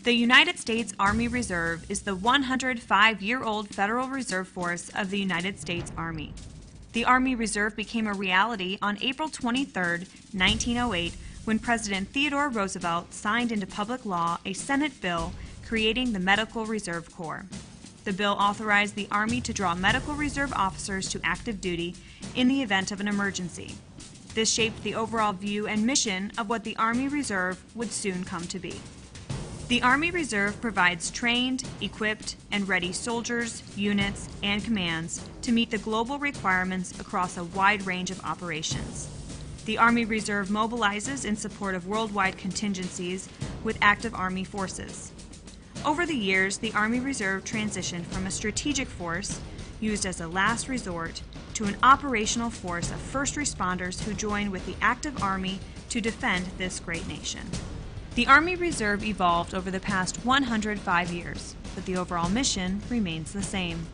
The United States Army Reserve is the 105-year-old Federal Reserve Force of the United States Army. The Army Reserve became a reality on April 23, 1908, when President Theodore Roosevelt signed into public law a Senate bill creating the Medical Reserve Corps. The bill authorized the Army to draw medical reserve officers to active duty in the event of an emergency. This shaped the overall view and mission of what the Army Reserve would soon come to be. The Army Reserve provides trained, equipped, and ready soldiers, units, and commands to meet the global requirements across a wide range of operations. The Army Reserve mobilizes in support of worldwide contingencies with active Army forces. Over the years, the Army Reserve transitioned from a strategic force used as a last resort to an operational force of first responders who join with the active Army to defend this great nation. The Army Reserve evolved over the past 105 years, but the overall mission remains the same.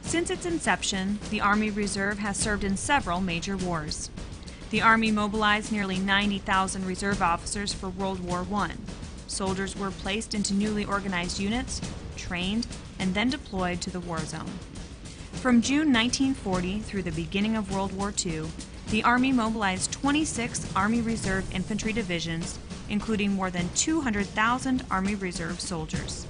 Since its inception, the Army Reserve has served in several major wars. The Army mobilized nearly 90,000 reserve officers for World War I. Soldiers were placed into newly organized units, trained, and then deployed to the war zone. From June 1940 through the beginning of World War II, the Army mobilized 26 Army Reserve infantry divisions, including more than 200,000 Army Reserve soldiers.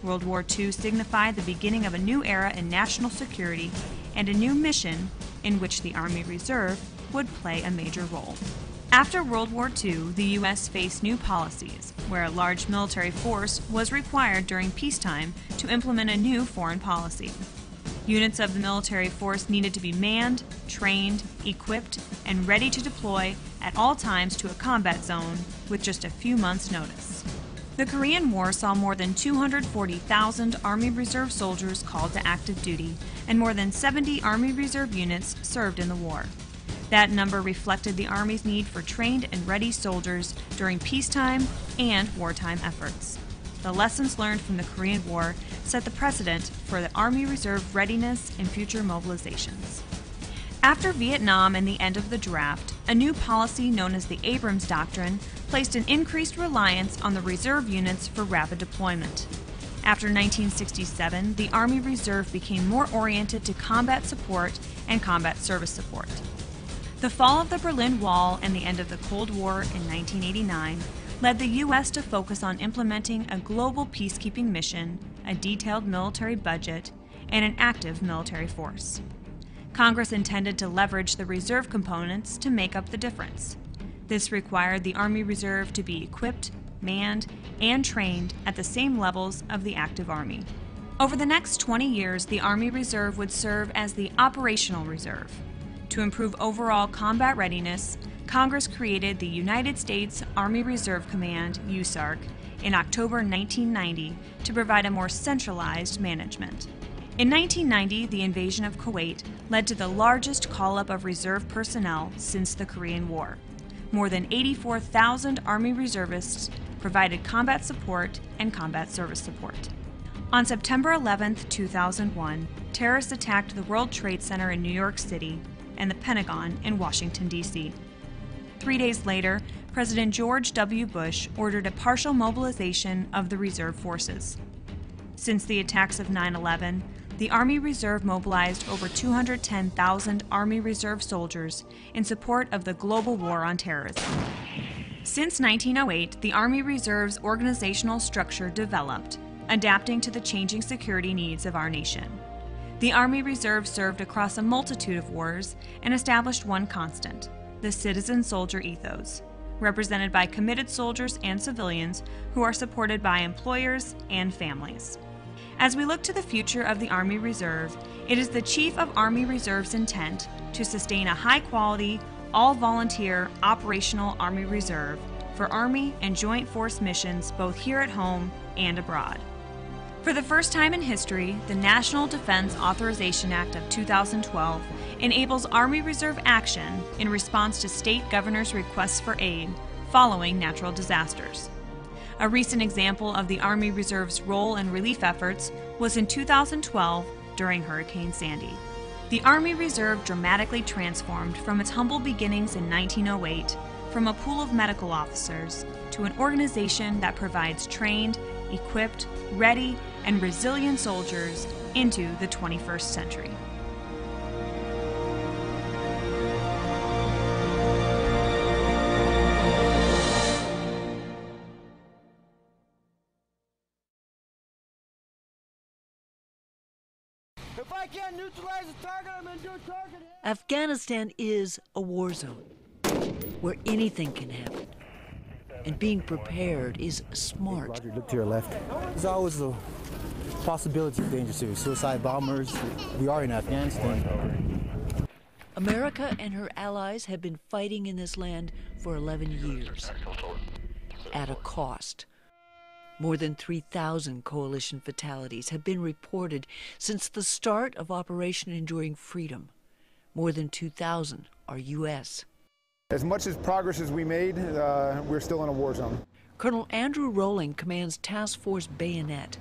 World War II signified the beginning of a new era in national security and a new mission in which the Army Reserve would play a major role. After World War II, the U.S. faced new policies, where a large military force was required during peacetime to implement a new foreign policy. Units of the military force needed to be manned, trained, equipped, and ready to deploy at all times to a combat zone with just a few months' notice. The Korean War saw more than 240,000 Army Reserve soldiers called to active duty, and more than 70 Army Reserve units served in the war. That number reflected the Army's need for trained and ready soldiers during peacetime and wartime efforts. The lessons learned from the Korean War set the precedent for the Army Reserve readiness in future mobilizations. After Vietnam and the end of the draft, a new policy known as the Abrams Doctrine placed an increased reliance on the reserve units for rapid deployment. After 1967, the Army Reserve became more oriented to combat support and combat service support. The fall of the Berlin Wall and the end of the Cold War in 1989 led the U.S. to focus on implementing a global peacekeeping mission, a detailed military budget, and an active military force. Congress intended to leverage the reserve components to make up the difference. This required the Army Reserve to be equipped, manned, and trained at the same levels of the active Army. Over the next 20 years, the Army Reserve would serve as the operational reserve. To improve overall combat readiness, Congress created the United States Army Reserve Command, USARC, in October 1990 to provide a more centralized management. In 1990, the invasion of Kuwait led to the largest call-up of reserve personnel since the Korean War. More than 84,000 Army reservists provided combat support and combat service support. On September 11, 2001, terrorists attacked the World Trade Center in New York City and the Pentagon in Washington, D.C. 3 days later, President George W. Bush ordered a partial mobilization of the reserve forces. Since the attacks of 9/11, the Army Reserve mobilized over 210,000 Army Reserve soldiers in support of the global war on terrorism. Since 1908, the Army Reserve's organizational structure developed, adapting to the changing security needs of our nation. The Army Reserve served across a multitude of wars and established one constant: the citizen-soldier ethos, represented by committed soldiers and civilians who are supported by employers and families. As we look to the future of the Army Reserve, it is the Chief of Army Reserve's intent to sustain a high-quality, all-volunteer operational Army Reserve for Army and Joint Force missions both here at home and abroad. For the first time in history, the National Defense Authorization Act of 2012 enables Army Reserve action in response to state governors' requests for aid following natural disasters. A recent example of the Army Reserve's role in relief efforts was in 2012 during Hurricane Sandy. The Army Reserve dramatically transformed from its humble beginnings in 1908 from a pool of medical officers to an organization that provides trained, equipped, ready, and resilient soldiers into the 21st century. If I can't neutralize the target, I'm going to do a target hit. Afghanistan is a war zone where anything can happen. And being prepared is smart. Roger, look to your left. There's always a possibility of danger to suicide bombers. We are in Afghanistan. America and her allies have been fighting in this land for 11 years, at a cost. More than 3,000 coalition fatalities have been reported since the start of Operation Enduring Freedom. More than 2,000 are U.S. As much as progress as we made, we're still in a war zone. Colonel Andrew Rowling commands Task Force Bayonet.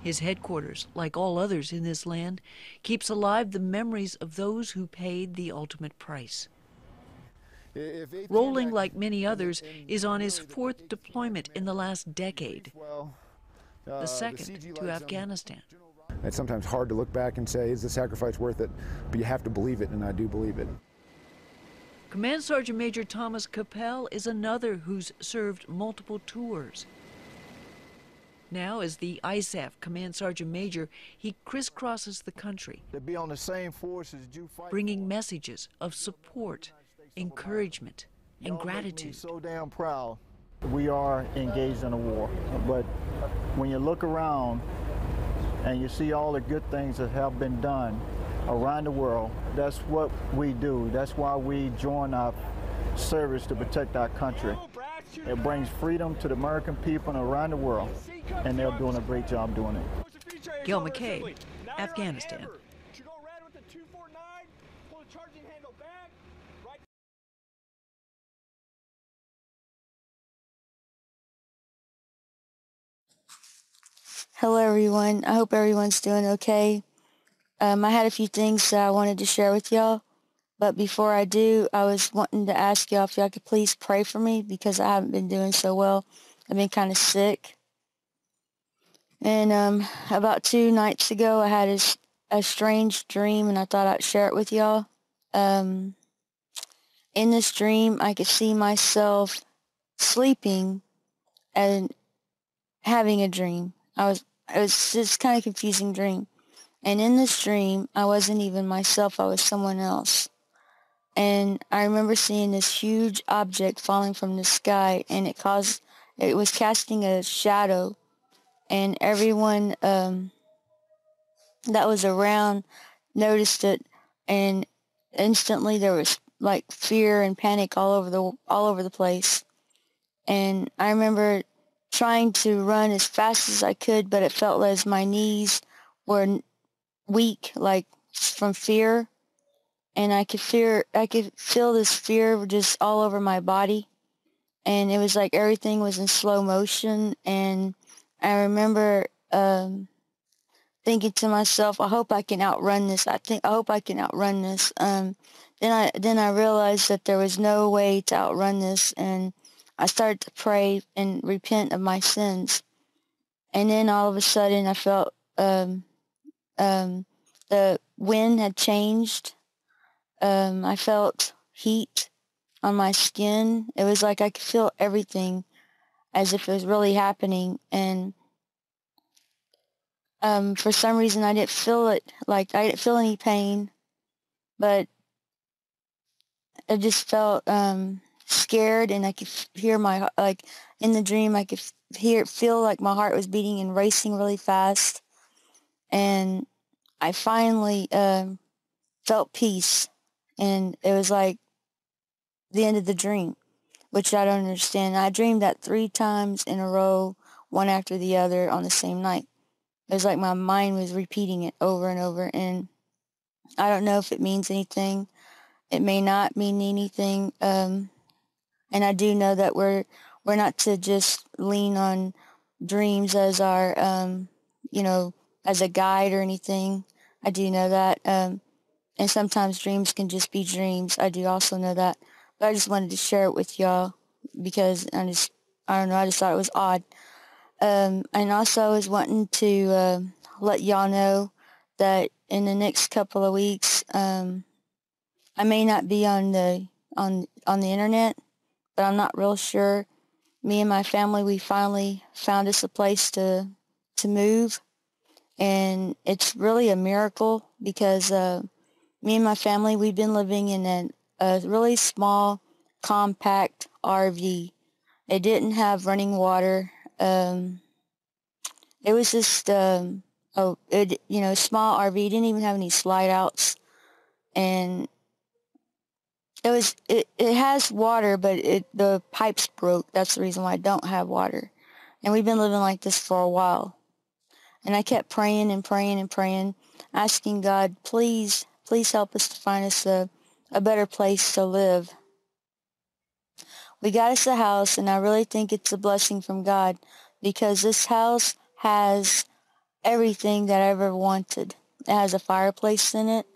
His headquarters, like all others in this land, keeps alive the memories of those who paid the ultimate price. Rowling, like many others, is on his fourth deployment in the last decade, the second to Afghanistan. It's sometimes hard to look back and say, is the sacrifice worth it? But you have to believe it, and I do believe it. Command Sergeant Major Thomas Capel is another who's served multiple tours. Now, as the ISAF Command Sergeant Major, he crisscrosses the country, To be on the same force as you fight. bringing messages of support, encouragement, and Y'all make me gratitude. so damn proud. We are engaged in a war, but when you look around and you see all the good things that have been done around the world, that's what we do. That's why we join our service to protect our country. It brings freedom to the American people around the world, and they're doing a great job doing it. Gil McCabe, Afghanistan. Hello, everyone. I hope everyone's doing okay. I had a few things that I wanted to share with y'all, but before I do, I was wanting to ask y'all if y'all could please pray for me because I haven't been doing so well. I've been kind of sick. And about 2 nights ago, I had a strange dream, and I thought I'd share it with y'all. In this dream, I could see myself sleeping and having a dream. It was just kind of confusing dream. And in this dream, I wasn't even myself. I was someone else. And I remember seeing this huge object falling from the sky, and it was casting a shadow. And everyone that was around noticed it, and instantly there was like fear and panic all over the place. And I remember trying to run as fast as I could, but it felt as my knees were weak, like from fear, and I could feel this fear just all over my body, and it was like everything was in slow motion. And I remember thinking to myself, I hope I can outrun this. I hope I can outrun this. Then I realized that there was no way to outrun this, and I started to pray and repent of my sins. And then all of a sudden, I felt the wind had changed. I felt heat on my skin. It was like I could feel everything as if it was really happening. And for some reason, I didn't feel it. Like, I didn't feel any pain, but I just felt scared, and I could hear in the dream, I could feel like my heart was beating and racing really fast. And I finally felt peace, and it was like the end of the dream, which I don't understand. I dreamed that 3 times in a row, one after the other on the same night. It was like my mind was repeating it over and over, and I don't know if it means anything. It may not mean anything, and I do know that we're not to just lean on dreams as our, as a guide or anything. I do know that, and sometimes dreams can just be dreams. I do also know that, but I just wanted to share it with y'all because I just thought it was odd. And also I was wanting to let y'all know that in the next couple of weeks, I may not be on the internet, but I'm not real sure. Me and my family, we finally found us a place to move, and it's really a miracle because me and my family, we've been living in a really small, compact RV. It didn't have running water. It was just small RV. It didn't even have any slide outs, and it has water, but the pipes broke. That's the reason why I don't have water. And we've been living like this for a while. And I kept praying and praying and praying, asking God, please, please help us to find us a better place to live. We got us a house, and I really think it's a blessing from God because this house has everything that I ever wanted. It has a fireplace in it.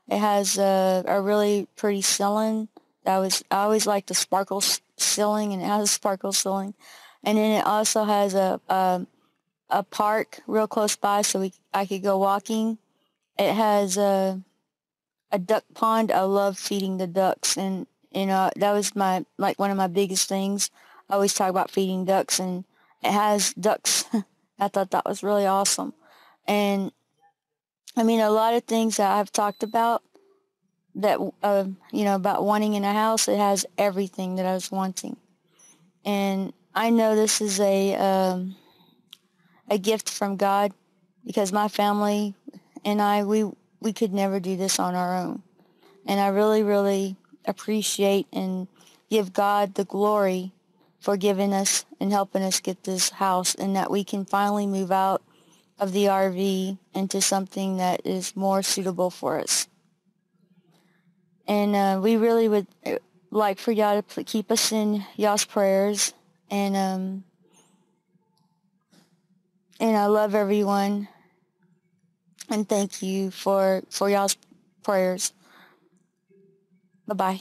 It has a really pretty ceiling. I always liked the sparkle ceiling, and it has a sparkle ceiling. And then it also has a park real close by, so I could go walking. It has a duck pond. I love feeding the ducks, and that was one of my biggest things. I always talk about feeding ducks, and it has ducks. I thought that was really awesome. And I mean, a lot of things that I've talked about that about wanting in a house, it has everything that I was wanting. And I know this is a gift from God because my family and I, we could never do this on our own. And I really, really appreciate and give God the glory for giving us and helping us get this house, and that we can finally move out of the RV into something that is more suitable for us. And we really would like for y'all to keep us in y'all's prayers. And I love everyone. And thank you for y'all's prayers. Bye-bye.